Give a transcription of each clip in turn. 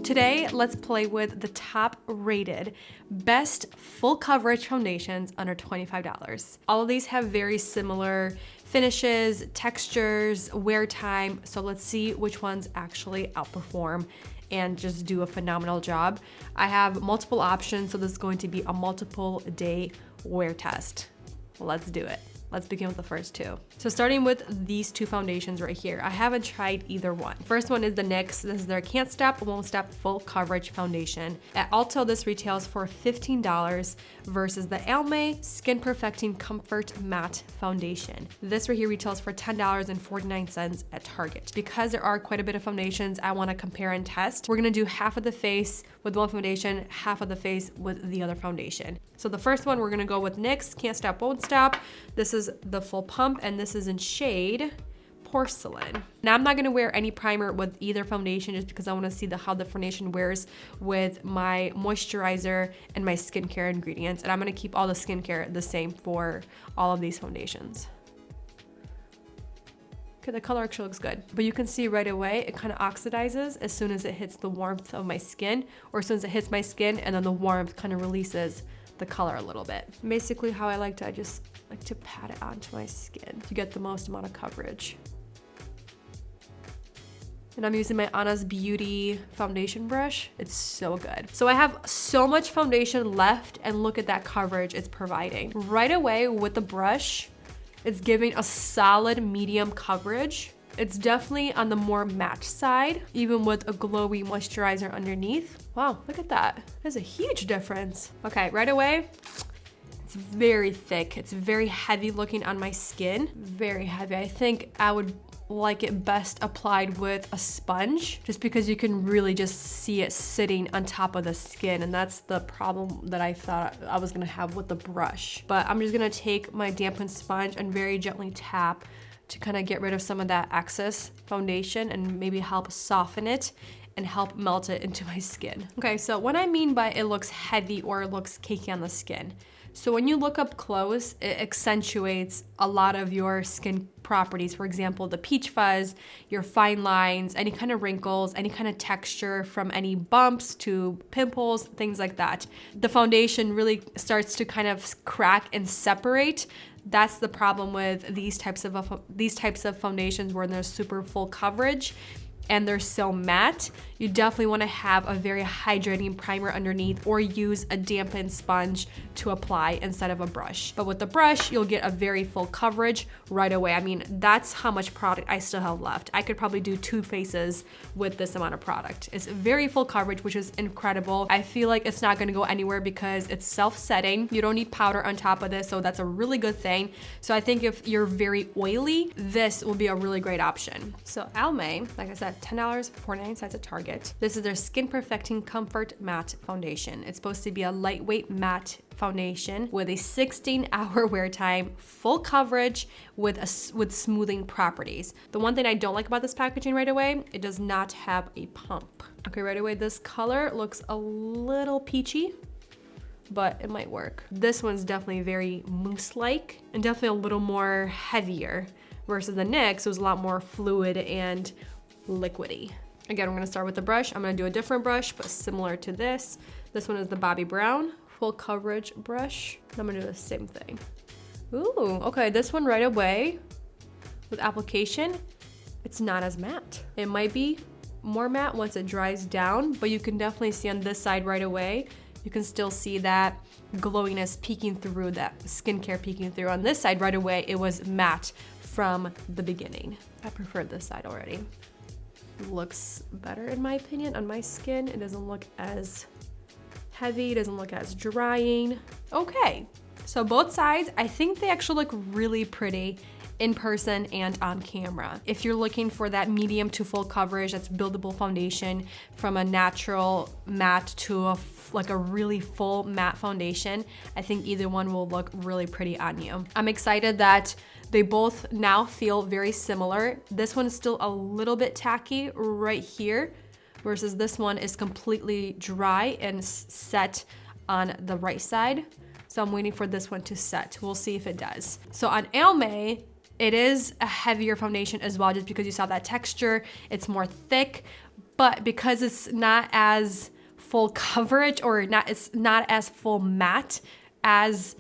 Today, let's play with the top rated best full coverage foundations under $25. All of these have very similar finishes, textures, wear time. So let's see which ones actually outperform and just do a phenomenal job. I have multiple options, so this is going to be a multiple day wear test. Let's do it. Let's begin with the first two. So starting with these two foundations right here, I haven't tried either one. First one is the NYX. This is their Can't Stop, Won't Stop Full Coverage Foundation. At Ulta, this retails for $15 versus the Almay Skin Perfecting Comfort Matte Foundation. This right here retails for $10.49 at Target. Because there are quite a bit of foundations I wanna compare and test, we're gonna do half of the face with one foundation, half of the face with the other foundation. So the first one, we're gonna go with NYX Can't Stop, Won't Stop. This is the full pump, and this is in shade Porcelain. Now I'm not gonna wear any primer with either foundation just because I wanna see how the foundation wears with my moisturizer and my skincare ingredients. And I'm gonna keep all the skincare the same for all of these foundations. Okay, the color actually looks good. But you can see right away, it kind of oxidizes as soon as it hits the warmth of my skin, or as soon as it hits my skin, and then the warmth kind of releases the color a little bit. Basically how I like to, I just like to pat it onto my skin to get the most amount of coverage. And I'm using my Honest Beauty foundation brush. It's so good. So I have so much foundation left, and look at that coverage it's providing. Right away with the brush, it's giving a solid medium coverage. It's definitely on the more matte side, even with a glowy moisturizer underneath. Wow, look at that. There's a huge difference. Okay, right away, it's very thick. It's very heavy looking on my skin. Very heavy. I think I would like it best applied with a sponge, just because you can really just see it sitting on top of the skin, and that's the problem that I thought I was gonna have with the brush. But I'm just gonna take my dampened sponge and very gently tap to kind of get rid of some of that excess foundation and maybe help soften it and help melt it into my skin. Okay, so what I mean by it looks heavy or it looks cakey on the skin. So when you look up close, it accentuates a lot of your skin properties. For example, the peach fuzz, your fine lines, any kind of wrinkles, any kind of texture from any bumps to pimples, things like that. The foundation really starts to kind of crack and separate. That's the problem with these types of foundations where there's super full coverage and they're so matte. You definitely want to have a very hydrating primer underneath, or use a dampened sponge to apply instead of a brush. But with the brush, you'll get a very full coverage right away. I mean, that's how much product I still have left. I could probably do 2 faces with this amount of product. It's very full coverage, which is incredible. I feel like it's not gonna go anywhere because it's self-setting. You don't need powder on top of this, so that's a really good thing. So I think if you're very oily, this will be a really great option. So Almay, like I said, $10.49 at Target. This is their Skin Perfecting Comfort Matte Foundation. It's supposed to be a lightweight matte foundation with a 16-hour wear time, full coverage with smoothing properties. The one thing I don't like about this packaging right away, it does not have a pump. Okay, right away, this color looks a little peachy, but it might work. This one's definitely very mousse-like and definitely a little more heavier versus the NYX. It was a lot more fluid and liquidy. Again, I'm gonna start with the brush. I'm gonna do a different brush, but similar to this. This one is the Bobbi Brown full coverage brush. I'm gonna do the same thing. Ooh, okay, this one right away with application, it's not as matte. It might be more matte once it dries down, but you can definitely see on this side right away, you can still see that glowiness peeking through, that skincare peeking through. On this side right away, it was matte from the beginning. I prefer this side already. Looks better in my opinion on my skin. It doesn't look as heavy, it doesn't look as drying. Okay, so both sides, I think they actually look really pretty in person and on camera. If you're looking for that medium to full coverage, that's buildable foundation from a natural matte to like a really full matte foundation, I think either one will look really pretty on you. I'm excited that they both now feel very similar. This one is still a little bit tacky right here, versus this one is completely dry and set on the right side. So I'm waiting for this one to set. We'll see if it does. So on Almay, it is a heavier foundation as well, just because you saw that texture. It's more thick, but because it's not as full coverage or it's not as full matte as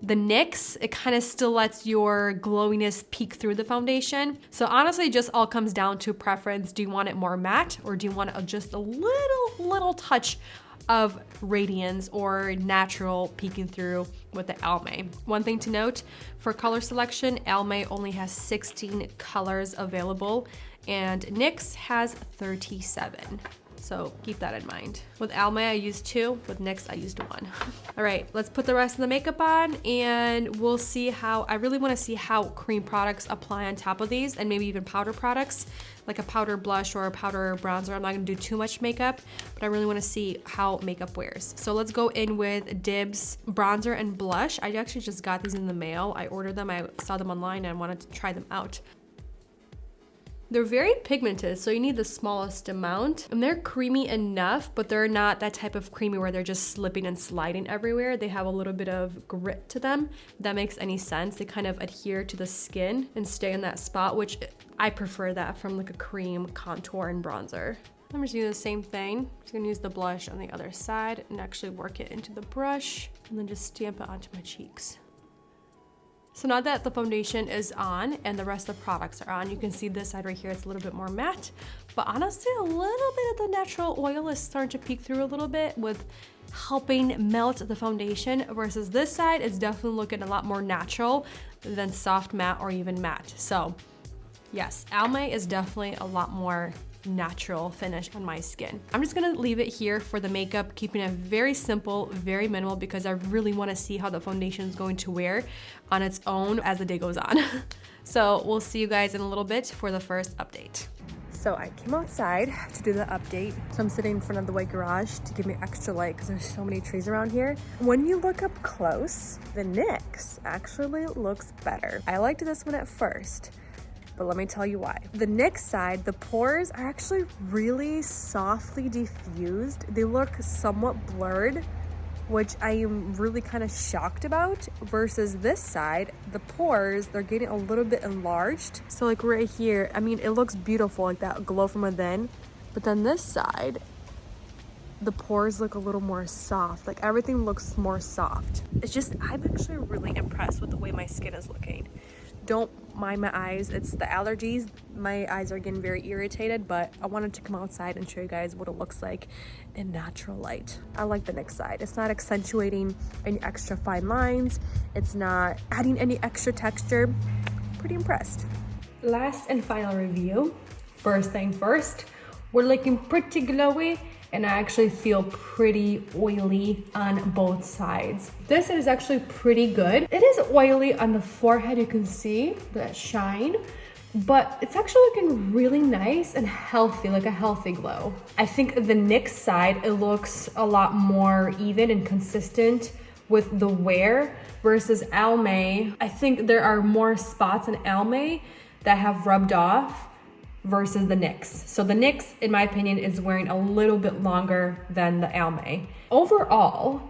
the NYX, it kind of still lets your glowiness peek through the foundation. So honestly, it just all comes down to preference. Do you want it more matte, or do you want just a little touch of radiance or natural peeking through with the Almay? One thing to note, for color selection, Almay only has 16 colors available and NYX has 37. So keep that in mind. With Almay, I used 2. With NYX, I used 1. All right, let's put the rest of the makeup on and we'll see how, I really wanna see how cream products apply on top of these, and maybe even powder products, like a powder blush or a powder bronzer. I'm not gonna do too much makeup, but I really wanna see how makeup wears. So let's go in with Dibs bronzer and blush. I actually just got these in the mail. I ordered them, I saw them online and I wanted to try them out. They're very pigmented, so you need the smallest amount. And they're creamy enough, but they're not that type of creamy where they're just slipping and sliding everywhere. They have a little bit of grit to them, if that makes any sense. They kind of adhere to the skin and stay in that spot, which I prefer that from like a cream contour and bronzer. I'm just doing the same thing. I'm just gonna use the blush on the other side and actually work it into the brush and then just stamp it onto my cheeks. So now that the foundation is on and the rest of the products are on, you can see this side right here, it's a little bit more matte, but honestly, a little bit of the natural oil is starting to peek through a little bit with helping melt the foundation, versus this side is definitely looking a lot more natural than soft matte or even matte. So yes, Almay is definitely a lot more natural finish on my skin. I'm just gonna leave it here for the makeup, keeping it very simple, very minimal, because I really wanna see how the foundation is going to wear on its own as the day goes on. So we'll see you guys in a little bit for the first update. So I came outside to do the update. So I'm sitting in front of the white garage to give me extra light because there's so many trees around here. When you look up close, the NYX actually looks better. I liked this one at first, but let me tell you why. The NYX side, the pores are actually really softly diffused. They look somewhat blurred, which I am really kind of shocked about, versus this side, the pores, they're getting a little bit enlarged. So like right here, I mean, it looks beautiful, like that glow from within, but then this side, the pores look a little more soft. Like everything looks more soft. It's just, I'm actually really impressed with the way my skin is looking. Don't mind my eyes, it's the allergies. My eyes are getting very irritated, but I wanted to come outside and show you guys what it looks like in natural light. I like the NYX side. It's not accentuating any extra fine lines. It's not adding any extra texture. Pretty impressed. Last and final review. First thing first, we're looking pretty glowy, and I actually feel pretty oily on both sides. This is actually pretty good. It is oily on the forehead, you can see that shine, but it's actually looking really nice and healthy, like a healthy glow. I think the NYX side, it looks a lot more even and consistent with the wear, versus Almay. I think there are more spots in Almay that have rubbed off versus the NYX. So the NYX, in my opinion, is wearing a little bit longer than the Almay. Overall,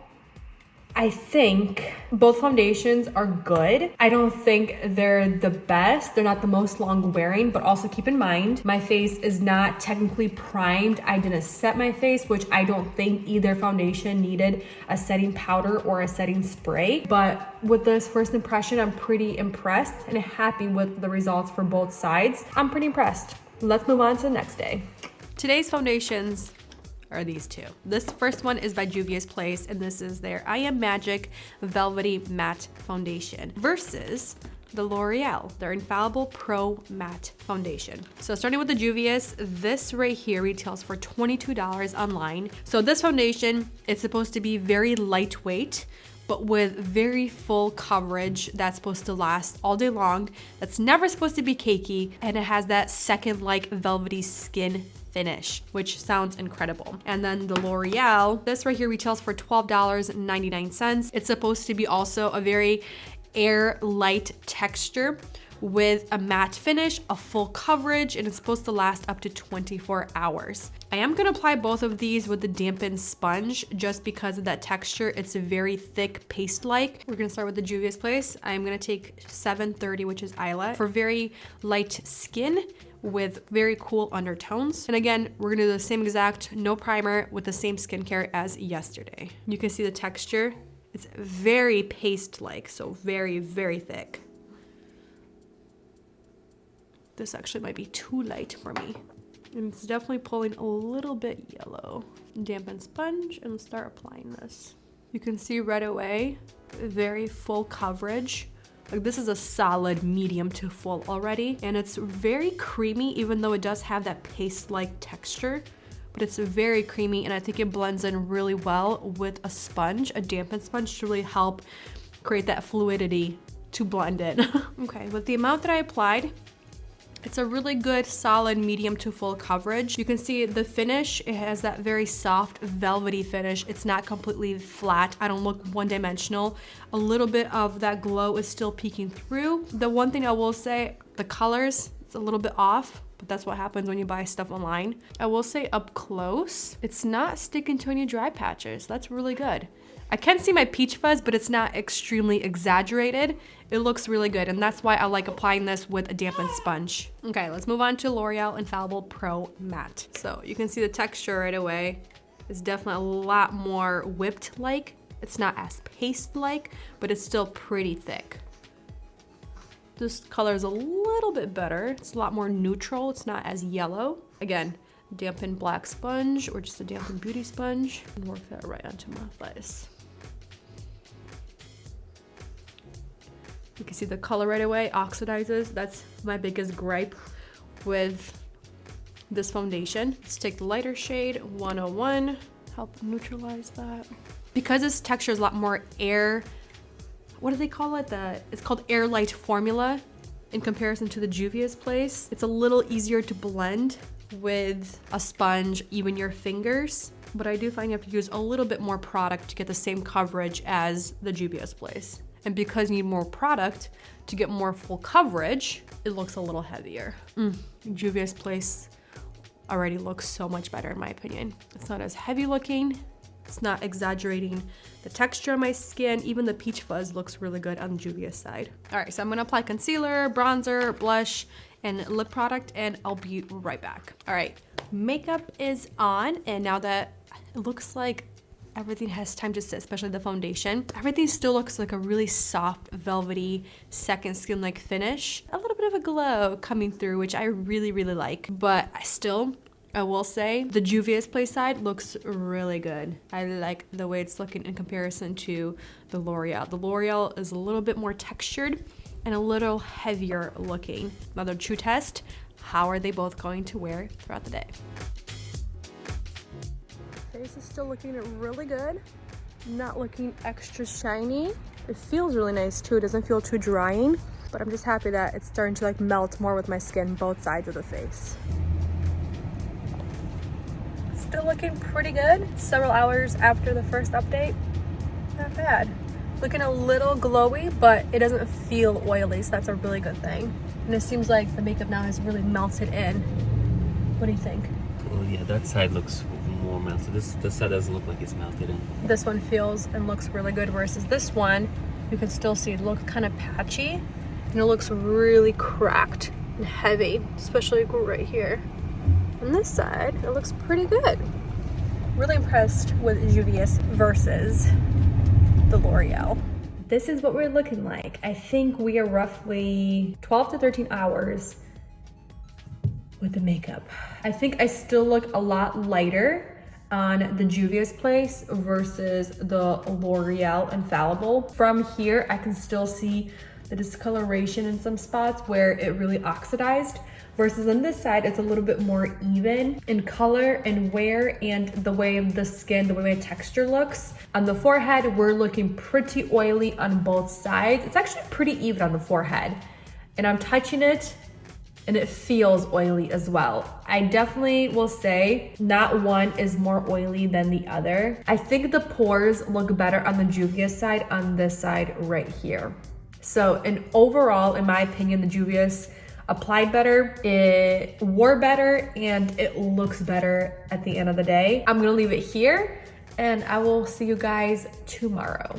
I think both foundations are good. I don't think they're the best. They're not the most long wearing, but also keep in mind, my face is not technically primed. I didn't set my face, which I don't think either foundation needed a setting powder or a setting spray. But with this first impression, I'm pretty impressed and happy with the results for both sides. I'm pretty impressed. Let's move on to the next day. Today's foundations are these two. This first one is by Juvia's Place, and this is their I Am Magic Velvety Matte Foundation versus the L'Oreal, their Infallible Pro Matte Foundation. So starting with the Juvia's, this right here retails for $22 online. So this foundation, it's supposed to be very lightweight, but with very full coverage that's supposed to last all day long. That's never supposed to be cakey, and it has that second-like velvety skin finish, which sounds incredible. And then the L'Oreal, this right here retails for $12.99. It's supposed to be also a very air light texture, with a matte finish, a full coverage, and it's supposed to last up to 24 hours. I am gonna apply both of these with the dampened sponge just because of that texture. It's a very thick paste-like. We're gonna start with the Juvia's Place. I'm gonna take 730, which is Isla, for very light skin with very cool undertones. And again, we're gonna do the same exact no primer with the same skincare as yesterday. You can see the texture. It's very paste-like, so very, very thick. This actually might be too light for me. And it's definitely pulling a little bit yellow. Dampen sponge and start applying this. You can see right away, very full coverage. Like this is a solid medium to full already. And it's very creamy, even though it does have that paste-like texture. But it's very creamy, and I think it blends in really well with a sponge, a dampened sponge, to really help create that fluidity to blend in. Okay, with the amount that I applied, it's a really good solid medium to full coverage. You can see the finish, it has that very soft velvety finish. It's not completely flat. I don't look one-dimensional. A little bit of that glow is still peeking through. The one thing I will say, the colors, it's a little bit off, but that's what happens when you buy stuff online. I will say up close, it's not sticking to any dry patches. That's really good. I can see my peach fuzz, but it's not extremely exaggerated. It looks really good, and that's why I like applying this with a dampened sponge. Okay, let's move on to L'Oreal Infallible Pro Matte. So you can see the texture right away. It's definitely a lot more whipped-like. It's not as paste-like, but it's still pretty thick. This color is a little bit better. It's a lot more neutral. It's not as yellow. Again, dampened black sponge or just a dampened beauty sponge, and work that right onto my face. You can see the color right away oxidizes. That's my biggest gripe with this foundation. Let's take the lighter shade, 101, help neutralize that. Because this texture is a lot more air, what do they call it? It's called Air Light Formula in comparison to the Juvia's Place. It's a little easier to blend with a sponge, even your fingers. But I do find you have to use a little bit more product to get the same coverage as the Juvia's Place. And because you need more product to get more full coverage, it looks a little heavier. Juvia's Place already looks so much better in my opinion. It's not as heavy looking. It's not exaggerating the texture of my skin. Even the peach fuzz looks really good on Juvia's side. All right, so I'm gonna apply concealer, bronzer, blush, and lip product, and I'll be right back. All right, makeup is on, and now that it looks like everything has time to sit, especially the foundation, everything still looks like a really soft, velvety, second skin-like finish. A little bit of a glow coming through, which I really, really like, but I will say the Juvia's Place side looks really good. I like the way it's looking in comparison to the L'Oreal. The L'Oreal is a little bit more textured and a little heavier looking. Another true test, how are they both going to wear throughout the day? Face is still looking really good. Not looking extra shiny. It feels really nice too. It doesn't feel too drying, but I'm just happy that it's starting to like melt more with my skin, both sides of the face. Still looking pretty good. Several hours after the first update. Not bad. Looking a little glowy, but it doesn't feel oily, so that's a really good thing. And it seems like the makeup now has really melted in. What do you think? Well, yeah, that side looks more melted. This side doesn't look like it's melted in. This one feels and looks really good, versus this one, you can still see it looks kind of patchy, and it looks really cracked and heavy, especially right here. On this side, it looks pretty good. Really impressed with Juvia's versus the L'Oreal. This is what we're looking like. I think we are roughly 12 to 13 hours with the makeup. I think I still look a lot lighter on the Juvia's Place versus the L'Oreal Infallible. From here, I can still see the discoloration in some spots where it really oxidized. Versus on this side, it's a little bit more even in color and wear and the way the skin, the way the texture looks. On the forehead, we're looking pretty oily on both sides. It's actually pretty even on the forehead. And I'm touching it and it feels oily as well. I definitely will say not one is more oily than the other. I think the pores look better on the Juvia side on this side right here. So, and overall, in my opinion, the Juvia's applied better, it wore better, and it looks better at the end of the day. I'm gonna leave it here, and I will see you guys tomorrow.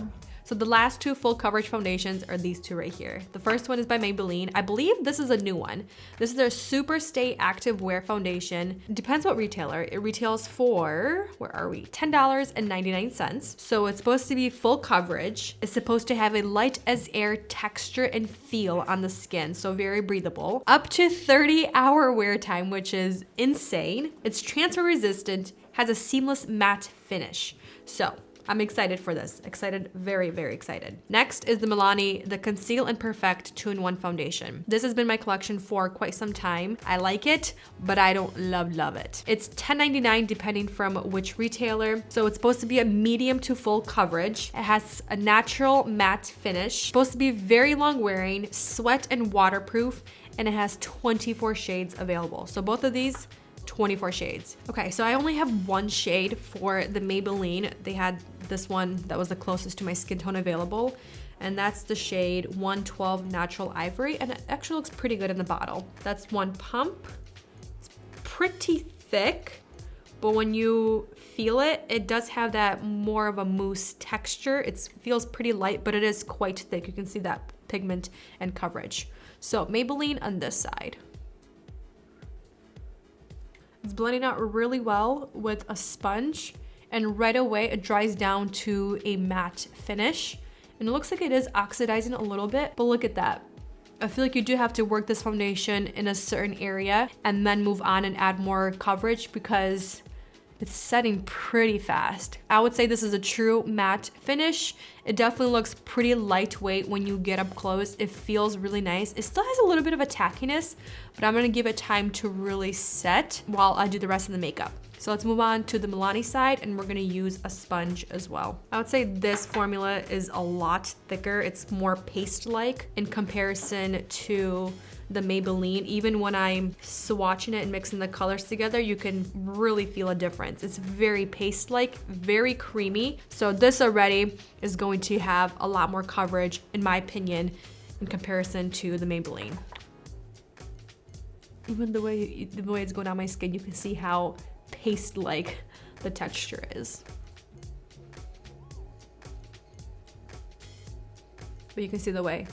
So the last two full coverage foundations are these two right here. The first one is by Maybelline. I believe this is a new one. This is their Super Stay Active Wear Foundation. Depends what retailer. It retails for, where are we? $10.99. So it's supposed to be full coverage. It's supposed to have a light as air texture and feel on the skin, so very breathable. Up to 30-hour wear time, which is insane. It's transfer resistant, has a seamless matte finish. So I'm excited for this. Excited, very, very excited. Next is the Milani, the Conceal and Perfect 2-in-1 foundation. This has been my collection for quite some time. I like it, but I don't love it. It's $10.99 depending from which retailer. So it's supposed to be a medium to full coverage. It has a natural matte finish. Supposed to be very long wearing, sweat and waterproof, and it has 24 shades available. So both of these, 24 shades. Okay, so I only have one shade for the Maybelline. They had this one that was the closest to my skin tone available, and that's the shade 112 Natural Ivory, and it actually looks pretty good in the bottle. That's one pump. It's pretty thick, but when you feel it, it does have that more of a mousse texture. It feels pretty light, but it is quite thick. You can see that pigment and coverage. So Maybelline on this side. It's blending out really well with a sponge, and right away it dries down to a matte finish. And it looks like it is oxidizing a little bit, but look at that. I feel like you do have to work this foundation in a certain area and then move on and add more coverage because it's setting pretty fast. I would say this is a true matte finish. It definitely looks pretty lightweight when you get up close. It feels really nice. It still has a little bit of a tackiness, but I'm gonna give it time to really set while I do the rest of the makeup. So let's move on to the Milani side, and we're gonna use a sponge as well. I would say this formula is a lot thicker. It's more paste-like in comparison to the Maybelline. Even when I'm swatching it and mixing the colors together, you can really feel a difference. It's very paste-like, very creamy. So this already is going to have a lot more coverage, in my opinion, in comparison to the Maybelline. Even the way it's going down my skin, you can see how paste-like the texture is. But you can see the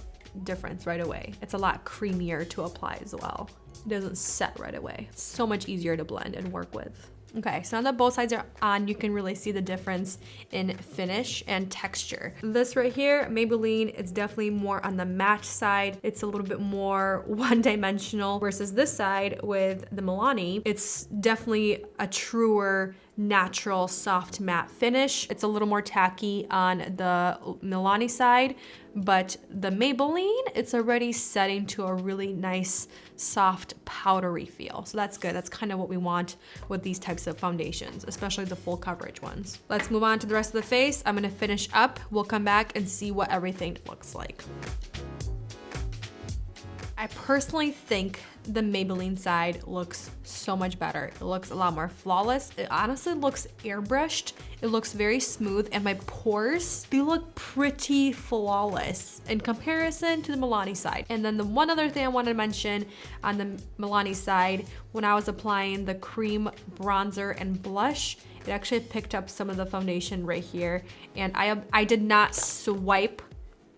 difference right away. It's a lot creamier to apply as well. It doesn't set right away. So much easier to blend and work with. Okay, so now that both sides are on, you can really see the difference in finish and texture. This right here, Maybelline, it's definitely more on the matte side. It's a little bit more one-dimensional versus this side with the Milani. It's definitely a truer, natural, soft matte finish. It's a little more tacky on the Milani side, but the Maybelline, it's already setting to a really nice, soft, powdery feel. So that's good. That's kind of what we want with these types of foundations, especially the full coverage ones. Let's move on to the rest of the face. I'm gonna finish up. We'll come back and see what everything looks like. I personally think the Maybelline side looks so much better. It looks a lot more flawless. It honestly looks airbrushed. It looks very smooth, and my pores, they look pretty flawless in comparison to the Milani side. And then the one other thing I wanted to mention on the Milani side, when I was applying the cream bronzer and blush, it actually picked up some of the foundation right here. And I did not swipe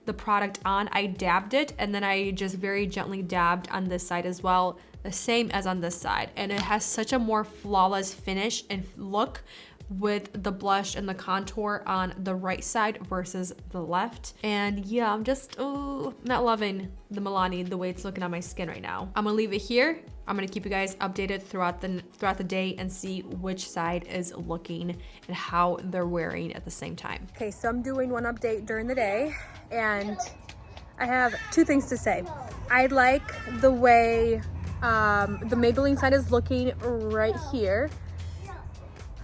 the product on, I dabbed it, and then I just very gently dabbed on this side as well, the same as on this side. And it has such a more flawless finish and look with the blush and the contour on the right side versus the left. And yeah, I'm just not loving the Milani the way it's looking on my skin right now. I'm gonna leave it here. I'm gonna keep you guys updated throughout the day and see which side is looking and how they're wearing at the same time. Okay, so I'm doing one update during the day, and I have two things to say. I like the way the Maybelline side is looking right here,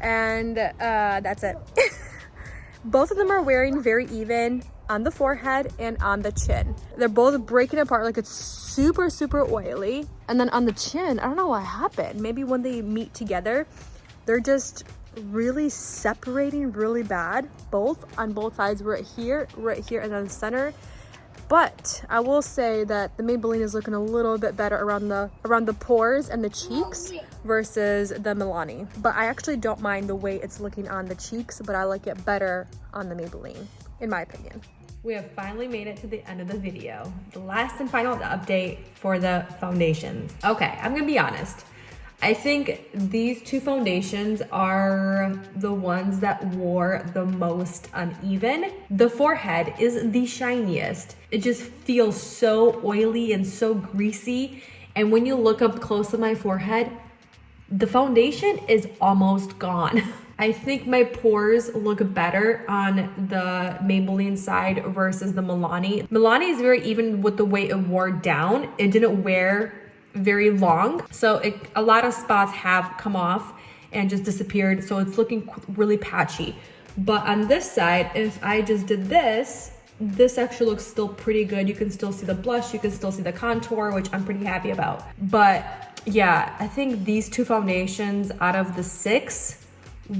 and that's it. Both of them are wearing very even on the forehead and on the chin. They're both breaking apart, like it's super, super oily. And then on the chin, I don't know what happened. Maybe when they meet together, they're just really separating really bad. Both on both sides, right here, and then the center. But I will say that the Maybelline is looking a little bit better around the pores and the cheeks versus the Milani. But I actually don't mind the way it's looking on the cheeks, but I like it better on the Maybelline, in my opinion. We have finally made it to the end of the video. The last and final update for the foundation. Okay, I'm gonna be honest. I think these two foundations are the ones that wore the most uneven. The forehead is the shiniest. It just feels so oily and so greasy. And when you look up close at my forehead, the foundation is almost gone. I think my pores look better on the Maybelline side versus the Milani. Milani is very even with the way it wore down. It didn't wear very long, so a lot of spots have come off and just disappeared, so it's looking really patchy. But on this side, if I just did this actually looks still pretty good. You can still see the blush, you can still see the contour, which I'm pretty happy about. But yeah, I think these two foundations out of the 6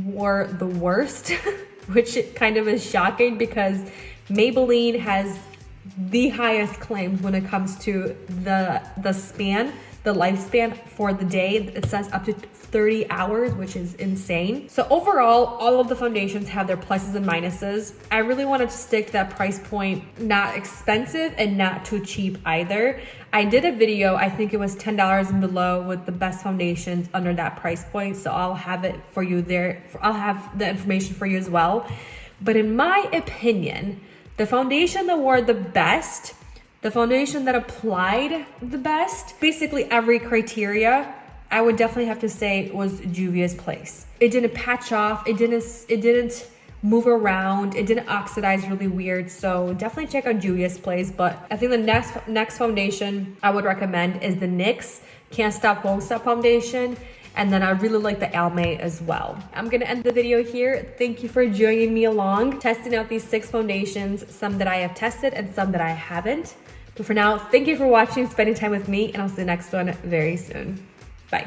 were the worst, which kind of is shocking because Maybelline has the highest claims when it comes to the lifespan for the day. It says up to 30 hours, which is insane. So overall, all of the foundations have their pluses and minuses. I really wanted to stick to that price point, not expensive and not too cheap either. I did a video, I think it was $10 and below, with the best foundations under that price point. So I'll have it for you there. I'll have the information for you as well. But in my opinion, the foundation that wore the best, the foundation that applied the best, basically every criteria, I would definitely have to say was Juvia's Place. It didn't patch off, it didn't move around, it didn't oxidize really weird, so definitely check out Juvia's Place. But I think the next foundation I would recommend is the NYX Can't Stop Won't Stop foundation. And then I really like the Almay as well. I'm gonna end the video here. Thank you for joining me along, testing out these 6 foundations, some that I have tested and some that I haven't. But for now, thank you for watching, spending time with me, and I'll see you next one very soon. Bye.